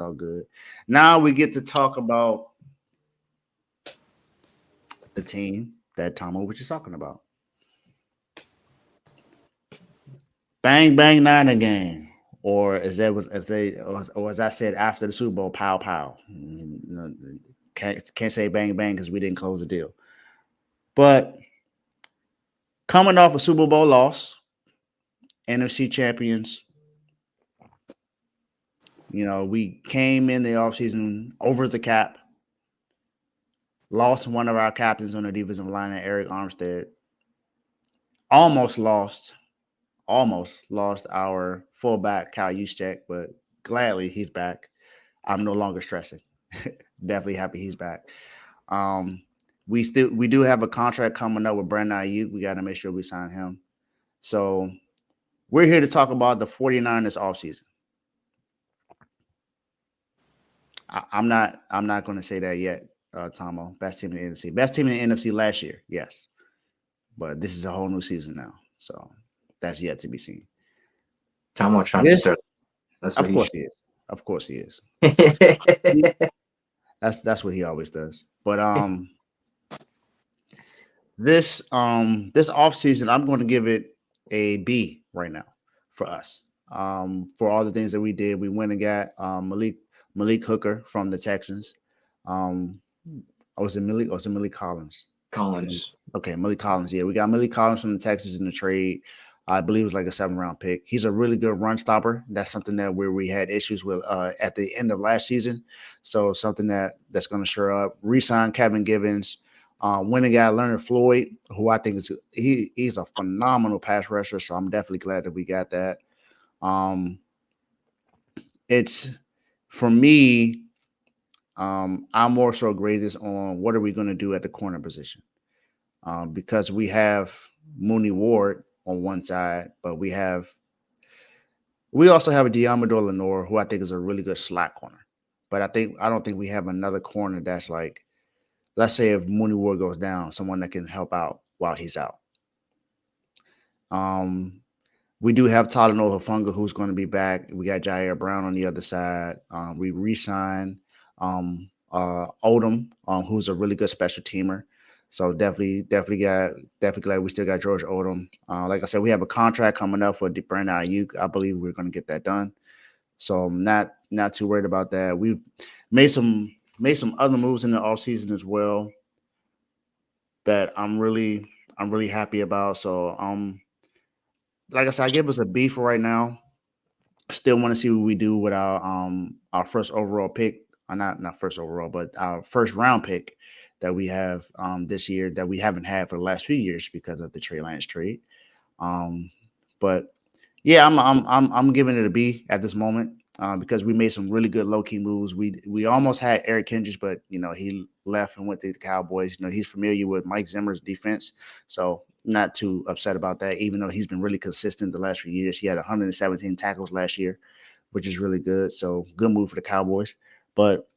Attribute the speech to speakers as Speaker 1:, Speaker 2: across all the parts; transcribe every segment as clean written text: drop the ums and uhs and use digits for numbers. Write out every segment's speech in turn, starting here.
Speaker 1: all good. Now we get to talk about the team that Tomo was just talking about. Bang bang Niner game. Or as that was as they or as I said after the Super Bowl, pow pow. Can't say bang bang because we didn't close the deal. But coming off a Super Bowl loss, NFC champions, we came in the offseason over the cap, lost one of our captains on the defensive line, Eric Armstead, almost lost our fullback, Kyle Juszczyk, but gladly he's back. I'm no longer stressing. Definitely happy he's back. We do have a contract coming up with Brandon Ayuk. We got to make sure we sign him. So we're here to talk about the 49ers offseason. I'm not going to say that yet, Tomo. Best team in the NFC. Best team in the NFC last year, yes. But this is a whole new season now. So that's yet to be seen.
Speaker 2: Tomo trying to start.
Speaker 1: That's what he is. Of course he is. That's what he always does. But this offseason, I'm going to give it a B right now for us. For all the things that we did, we went and got Malik Hooker from the Texans. Was it Malik? Or was it Malik Collins?
Speaker 2: Collins.
Speaker 1: Okay, Malik Collins. Yeah, we got Malik Collins from the Texans in the trade. I believe it was like a 7th-round pick. He's a really good run stopper. That's something that where we had issues with at the end of last season. So something that's going to shore up. Resign Kevin Givens. Went and got Leonard Floyd, who I think he's a phenomenal pass rusher. So I'm definitely glad that we got that. It's for me. I'm more so graded on what are we going to do at the corner position, because we have Mooney Ward on one side, but we also have a Diamador Lenore, who I think is a really good slot corner. But I don't think we have another corner that's like, let's say if Mooney Ward goes down, someone that can help out while he's out. We do have Talanoa Hufanga, who's going to be back. We got Jair Brown on the other side. We re-signed Odom, who's a really good special teamer. So definitely glad we still got George Odom. Like I said, we have a contract coming up for Brandon Ayuk. I believe we're going to get that done. So I'm not too worried about that. We've made some other moves in the offseason as well that I'm really happy about. So like I said, I give us a B for right now. Still want to see what we do with our first overall pick. Not first overall, but our first round pick that we have this year that we haven't had for the last few years because of the Trey Lance trade. But yeah, I'm giving it a B at this moment because we made some really good low key moves. We almost had Eric Kendricks, but he left and went to the Cowboys. He's familiar with Mike Zimmer's defense, so not too upset about that. Even though he's been really consistent the last few years, he had 117 tackles last year, which is really good. So good move for the Cowboys. But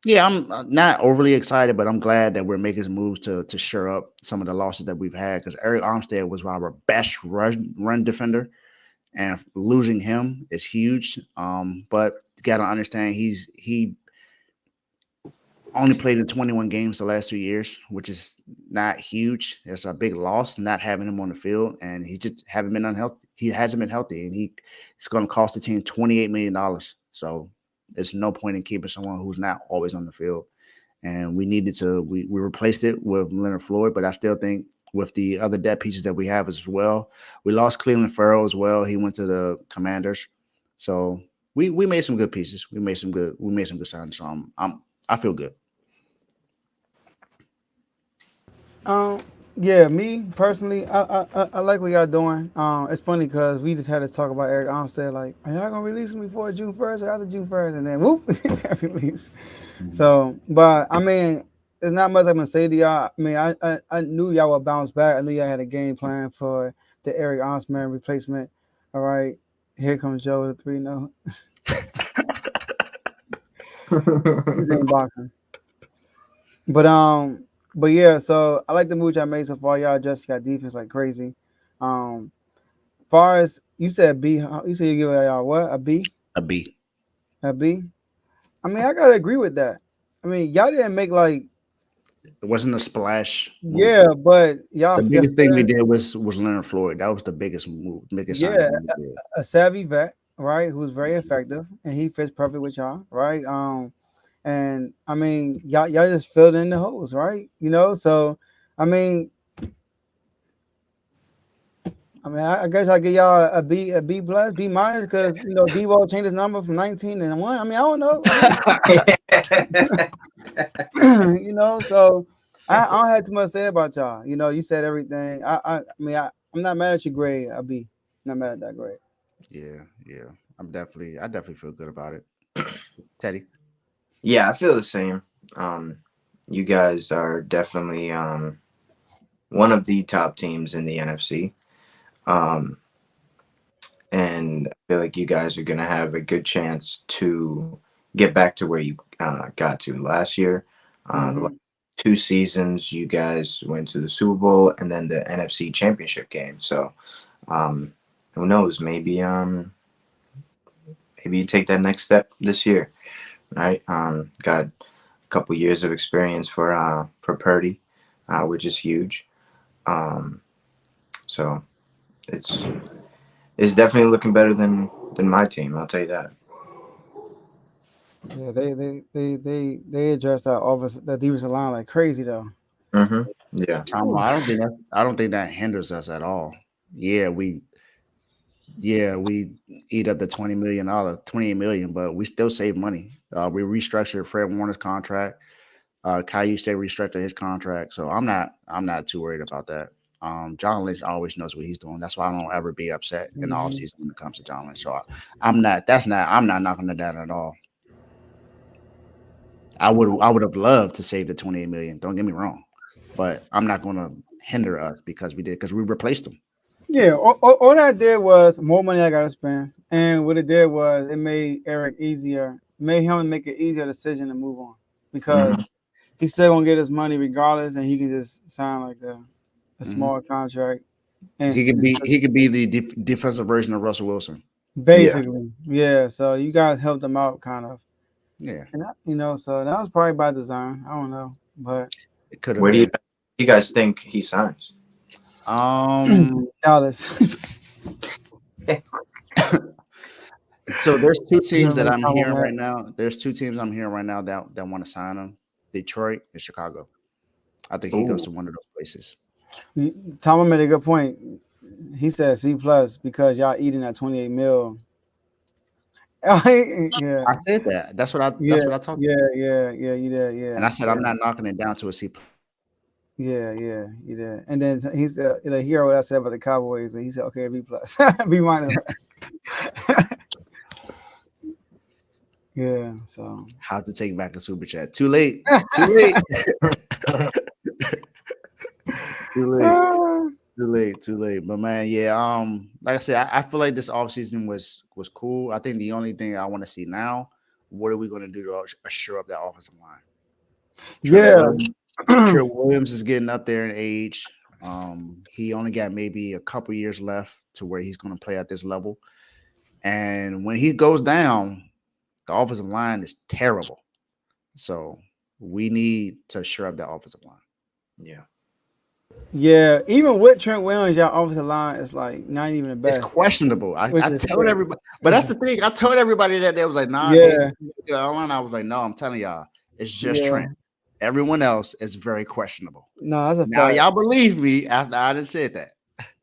Speaker 1: yeah, I'm not overly excited, but I'm glad that we're making some moves to shore up some of the losses that we've had, because Eric Armstead was our best run defender, and losing him is huge. But you got to understand he only played in 21 games the last 2 years, which is not huge. It's a big loss not having him on the field, and he just hasn't been unhealthy. He hasn't been healthy, and it's going to cost the team $28 million. So there's no point in keeping someone who's not always on the field. And we needed to we replaced it with Leonard Floyd, but I still think with the other depth pieces that we have as well, we lost Cleveland Farrell as well. He went to the Commanders, so we made some good pieces. We made some good signings. So I feel good.
Speaker 3: Yeah, me personally, I like what y'all doing. It's funny because we just had to talk about Eric Armstead. Like, are y'all gonna release him before June 1st or after June 1st? And then whoop, he got released. So, but I mean, there's not much I'm gonna say to y'all. I mean, I knew y'all would bounce back. I knew y'all had a game plan for the Eric Armstead replacement. All right, here comes Joe with a 3-0. He's in boxing. But yeah, so I like the move y'all made so far. Y'all adjust y'all defense like crazy. Far as you said B, you said you give y'all what? A B?
Speaker 1: A B.
Speaker 3: A B? I mean, I gotta agree with that. I mean, y'all didn't make like
Speaker 1: It wasn't a splash move.
Speaker 3: yeah, but y'all
Speaker 1: The biggest thing we did was Leonard Floyd. That was the biggest move, biggest
Speaker 3: yeah,
Speaker 1: signing we did.
Speaker 3: a savvy vet, right? Who's very effective, and he fits perfect with y'all, right? And I mean, y'all just filled in the holes, right? You know, so I mean, I guess I give y'all a B plus, B minus, because you know Debo changed his number from 19 and 1. I mean, I don't know. You know, so I don't have too much to say about y'all. You know, you said everything. I'm not mad at your grade, a B. Not mad at that grade.
Speaker 1: Yeah, yeah. I definitely feel good about it. Teddy.
Speaker 2: Yeah, I feel the same. You guys are definitely one of the top teams in the NFC. Um, and I feel like you guys are going to have a good chance to get back to where you got to last year. The last
Speaker 3: Mm-hmm.
Speaker 2: 2 seasons, you guys went to the Super Bowl and then the NFC Championship game. So, um, who knows? Maybe you take that next step this year, right? Got a couple years of experience for Purdy, which is huge. Um, so it's it's definitely looking better than my team. I'll tell you that.
Speaker 3: Yeah, they addressed that defensive line like crazy though.
Speaker 2: Yeah.
Speaker 1: Tom, I don't think that hinders us at all. Yeah, we eat up the $20 million, 28 million, but we still save money. We restructured Fred Warner's contract. Caillou State restructured his contract, so I'm not too worried about that. John Lynch always knows what he's doing. That's why I don't ever be upset in the
Speaker 3: Mm-hmm.
Speaker 1: offseason when it comes to John Lynch. So I'm not knocking it down at all. I would have loved to save the 28 million. Don't get me wrong, but I'm not going to hinder us because we replaced them.
Speaker 3: Yeah, all that did was more money I got to spend, and what it did was it made Eric easier, made him make an easier decision to move on because
Speaker 2: hmm
Speaker 3: he's still gonna get his money regardless, and he can just sign like a
Speaker 1: Hmm.
Speaker 3: small contract and
Speaker 1: He could be the defensive version of Russell Wilson.
Speaker 2: Yeah.
Speaker 3: basically, yeah. So you guys helped him out kind of,
Speaker 1: Yeah,
Speaker 3: and you know, so that was probably by design. I don't know, but
Speaker 1: it could have
Speaker 2: Where do
Speaker 1: been.
Speaker 2: you guys think he signs?
Speaker 1: Um,
Speaker 3: Dallas.
Speaker 1: so there's two teams that
Speaker 3: Remember
Speaker 1: I'm
Speaker 3: Tom
Speaker 1: hearing
Speaker 3: Matt?
Speaker 1: right now. There's two teams I'm hearing right now that want to sign him: Detroit and Chicago. I think he goes
Speaker 2: Ooh.
Speaker 1: to one of those places.
Speaker 3: Tom made a good point. He said C plus because y'all eating that 28 mil. Yeah,
Speaker 1: I said that. That's
Speaker 3: yeah,
Speaker 1: what I talked about.
Speaker 3: yeah. You did,
Speaker 1: And
Speaker 3: yeah,
Speaker 1: I said I'm
Speaker 3: yeah,
Speaker 1: not knocking it down to a C.
Speaker 3: yeah. You did. And then he said, like, hear what I said about the Cowboys, and he said, okay, B plus, B minus. Yeah. So.
Speaker 1: How to take back a super chat? Too late. Too late. Too late. Too late. Too late. But man, yeah. Like I said, I feel like this offseason was cool. I think the only thing I want to see now, what are we going to do to assure up that offensive line? Trent
Speaker 3: Yeah.
Speaker 1: Williams, Trent Williams is getting up there in age. He only got maybe a couple years left to where he's going to play at this level. And when he goes down, the offensive line is terrible. So we need to shore up that offensive line.
Speaker 2: Yeah.
Speaker 3: Yeah. Even with Trent Williams, y'all offensive line is like not even the
Speaker 1: It's
Speaker 3: best,
Speaker 1: questionable.
Speaker 3: which
Speaker 1: I
Speaker 3: is
Speaker 1: told
Speaker 3: crazy.
Speaker 1: everybody, but that's the thing. I told everybody that they was like, nah, he
Speaker 3: Yeah.
Speaker 1: online. I was like, no, I'm telling y'all, it's just
Speaker 3: Yeah.
Speaker 1: Trent. Everyone else is very questionable.
Speaker 3: No, that's a
Speaker 1: Now
Speaker 3: fact.
Speaker 1: y'all believe me after I done said that.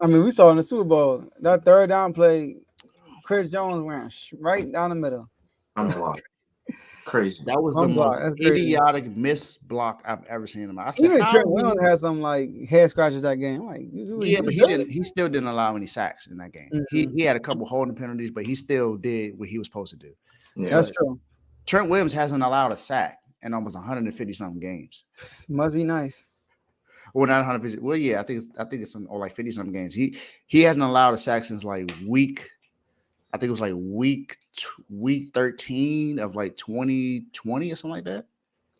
Speaker 3: I mean, we saw in the Super Bowl that third down play, Chris Jones went right down the middle.
Speaker 2: Unblocked. Crazy.
Speaker 1: That was the
Speaker 3: Unblocked.
Speaker 1: most
Speaker 3: That's crazy.
Speaker 1: idiotic miss block I've ever seen in my. I said,
Speaker 3: Even
Speaker 1: how
Speaker 3: Trent
Speaker 1: are we?
Speaker 3: Williams had some like head scratches that game. I'm like,
Speaker 1: Yeah, but
Speaker 3: you
Speaker 1: he
Speaker 3: good?
Speaker 1: didn't. He still didn't allow any sacks in that game.
Speaker 3: Mhm.
Speaker 1: He had a couple holding penalties, but he still did what he was supposed to do.
Speaker 2: Yeah.
Speaker 3: That's
Speaker 1: But
Speaker 3: true.
Speaker 1: Trent Williams hasn't allowed a sack in almost 150 something games.
Speaker 3: Must be nice.
Speaker 1: Well, not 150. Well, yeah, I think it's some or like 50 something games. He hasn't allowed a sack since like week. I think it was like week 13 of like 2020 or something like that.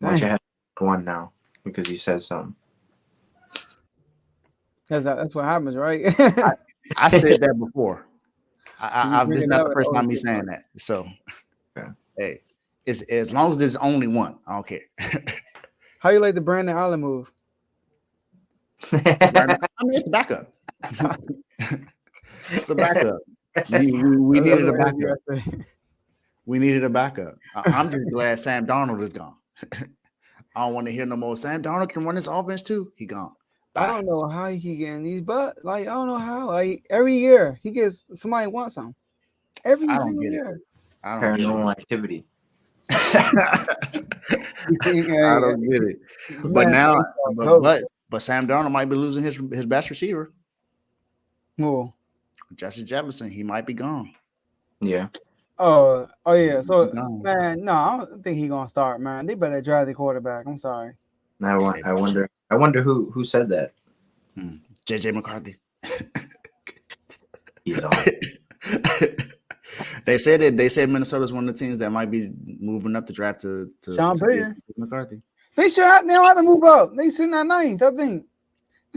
Speaker 2: Watch
Speaker 3: Dang.
Speaker 2: your head one now because you said something.
Speaker 3: That's what happens, right?
Speaker 1: I said that before.
Speaker 3: You
Speaker 1: This is
Speaker 3: bring it
Speaker 1: not
Speaker 3: up
Speaker 1: the
Speaker 3: and
Speaker 1: first
Speaker 3: always
Speaker 1: time me
Speaker 3: get
Speaker 1: saying
Speaker 3: fucked.
Speaker 1: that. So,
Speaker 2: Okay.
Speaker 1: hey, It's as long as there's only one. I don't care.
Speaker 3: How you like the Brandon Allen move?
Speaker 1: Brandon, I mean, it's the backup. It's a backup. We needed a backup. We needed a backup. I'm just glad Sam Darnold is gone. I don't want to hear no more. Sam Darnold can run this offense too. He gone.
Speaker 3: I don't know how he getting these, but like I don't know how. Like every year he gets somebody wants him. Every single year.
Speaker 1: I don't
Speaker 2: Paranormal activity.
Speaker 1: I don't get it. But now, but Sam Darnold might be losing his best receiver.
Speaker 3: Who?
Speaker 1: Justin Jefferson. He might be gone.
Speaker 2: Yeah.
Speaker 3: Oh yeah. So man, no, I don't think he's gonna start, man. They better draft the quarterback. I'm sorry.
Speaker 2: I wonder who said that.
Speaker 1: JJ McCarthy.
Speaker 2: He's on.
Speaker 1: They said Minnesota's one of the teams that might be moving up the draft to
Speaker 3: Sean Payton.
Speaker 1: McCarthy.
Speaker 3: They don't have to move up. They sitting at 9th, I think.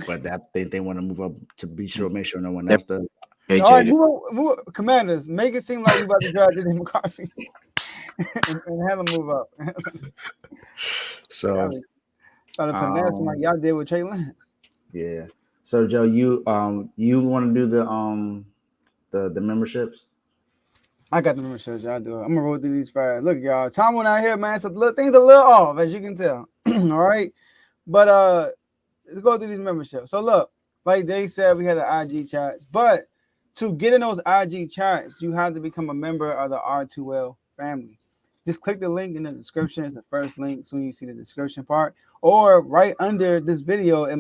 Speaker 1: But they want to move up to be sure, make sure no one else does.
Speaker 3: All right, move Commanders, make it seem like you about to draft JJ McCarthy and have him move up.
Speaker 1: So,
Speaker 3: like y'all did with Trey Lance.
Speaker 1: Yeah. So Joe, you want to do the memberships?
Speaker 3: I got the memberships. Y'all do it. I'm gonna roll through these fast. Look, y'all, Tom went out here, man. So things a little off, as you can tell. All right, but let's go through these memberships. So look, like they said, we had the IG chats, but to get in those IG chats, you have to become a member of the R2L family. Just click the link in the description. It's the first link soon you see the description part, or right under this video, it